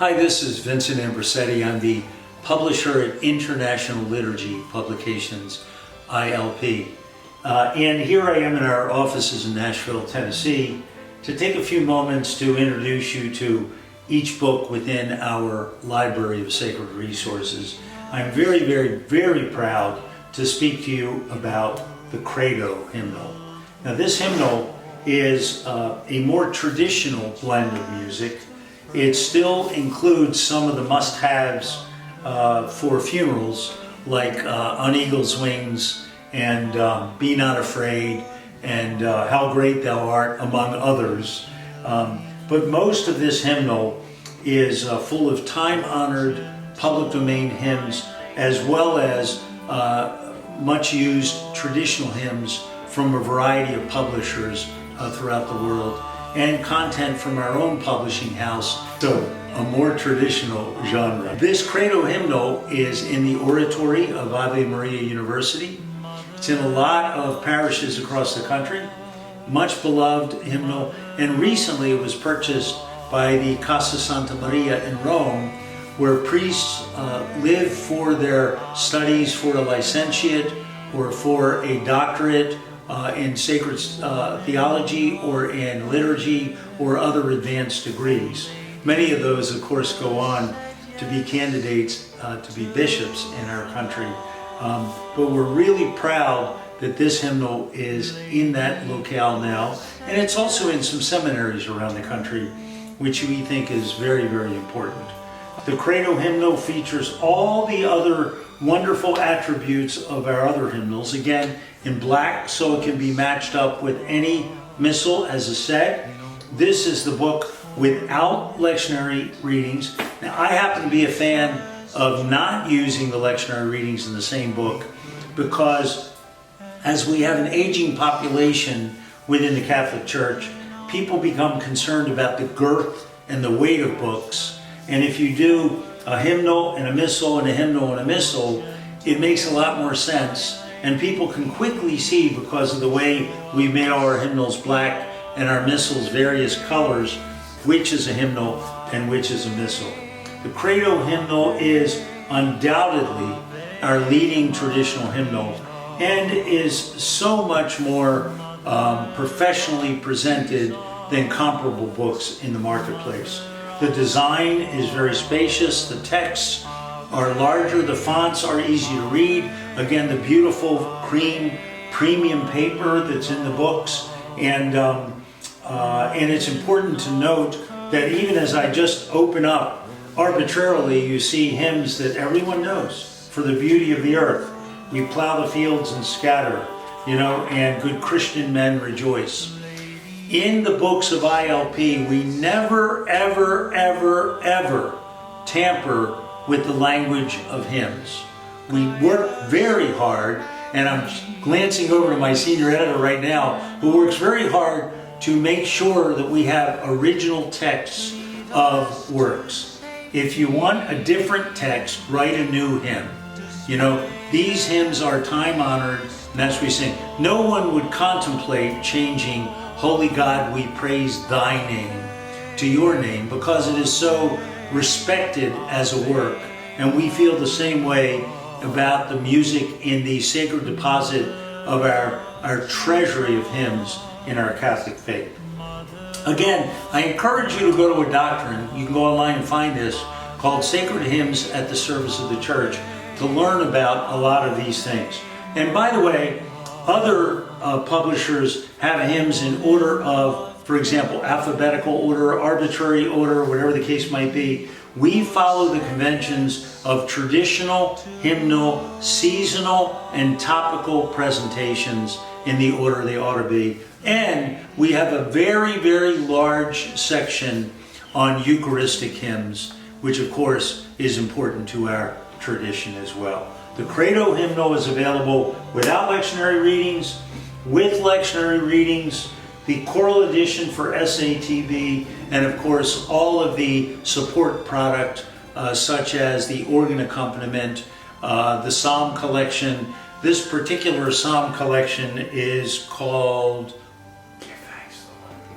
Hi, this is Vincent Ambrosetti. I'm the publisher at International Liturgy Publications, ILP. And here I am in our offices in Nashville, Tennessee, to take a few moments to introduce you to each book within our library of sacred resources. I'm very proud to speak to you about the CREDO hymnal. Now, this hymnal is a more traditional blend of music. It still includes some of the must-haves for funerals, like On Eagle's Wings and Be Not Afraid and How Great Thou Art, among others. But most of this hymnal is full of time-honored public domain hymns, as well as much-used traditional hymns from a variety of publishers throughout the world, and content from our own publishing house, so a more traditional genre. This CREDO hymnal is in the oratory of Ave Maria University. It's in a lot of parishes across the country, much beloved hymnal, and recently it was purchased by the Casa Santa Maria in Rome, where priests live for their studies for a licentiate or for a doctorate in sacred theology or in liturgy or other advanced degrees. Many of those, of course, go on to be candidates to be bishops in our country. But we're really proud that this hymnal is in that locale now, and it's also in some seminaries around the country, which we think is very important. The CREDO hymnal features all the other wonderful attributes of our other hymnals, again in black, so it can be matched up with any missal as a set. This is the book without lectionary readings. Now, I happen to be a fan of not using the lectionary readings in the same book, because as we have an aging population within the Catholic Church, people become concerned about the girth and the weight of books. And if you do a hymnal and a missal and a hymnal and a missal, it makes a lot more sense. And people can quickly see, because of the way we made our hymnals black and our missals various colors, which is a hymnal and which is a missal. The CREDO hymnal is undoubtedly our leading traditional hymnal and is so much more professionally presented than comparable books in the marketplace. The design is very spacious, the texts are larger, the fonts are easy to read. Again, the beautiful cream premium paper that's in the books, and it's important to note that even as I just open up, arbitrarily you see hymns that everyone knows. For the beauty of the earth, we plow the fields and scatter, and good Christian men rejoice. In the books of ILP, we never, ever tamper with the language of hymns. We work very hard, and I'm glancing over to my senior editor right now, who works very hard to make sure that we have original texts of works. If you want a different text, write a new hymn. These hymns are time-honored, and that's what we sing. No one would contemplate changing "Holy God, we praise thy name" to your name, because it is so respected as a work. And we feel the same way about the music in the sacred deposit of our treasury of hymns in our Catholic faith. Again, I encourage you to go to a doctrine, you can go online and find this, called Sacred Hymns at the Service of the Church, to learn about a lot of these things. And by the way, other publishers have hymns in order of, for example, alphabetical order, arbitrary order, whatever the case might be. We follow the conventions of traditional, hymnal, seasonal, and topical presentations in the order they ought to be. And we have a very large section on Eucharistic hymns, which of course is important to our tradition as well. The CREDO hymnal is available without lectionary readings, with lectionary readings, the choral edition for SATB, and of course all of the support product such as the organ accompaniment, the psalm collection. This particular psalm collection is called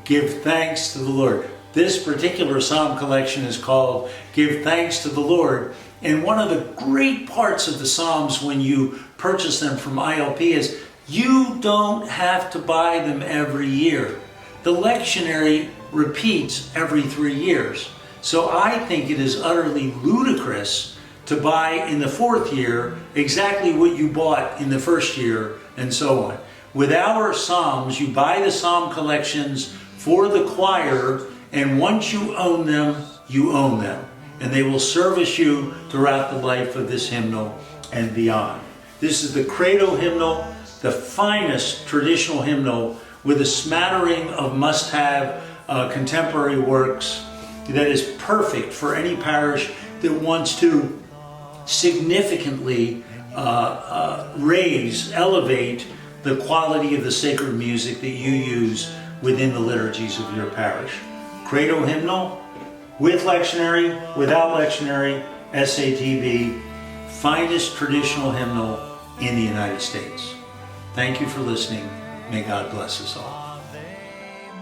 Give Thanks to the Lord. This particular psalm collection is called Give Thanks to the Lord. And one of the great parts of the Psalms when you purchase them from ILP is you don't have to buy them every year. The lectionary repeats every 3 years. So I think it is utterly ludicrous to buy in the 4th year exactly what you bought in the 1st year and so on. With our Psalms, you buy the Psalm collections for the choir, and once you own them, you own them. And they will service you throughout the life of this hymnal and beyond. This is the CREDO hymnal, the finest traditional hymnal with a smattering of must-have contemporary works that is perfect for any parish that wants to significantly elevate the quality of the sacred music that you use within the liturgies of your parish. CREDO hymnal, with lectionary, without lectionary, SATB, finest traditional hymnal in the United States. Thank you for listening. May God bless us all.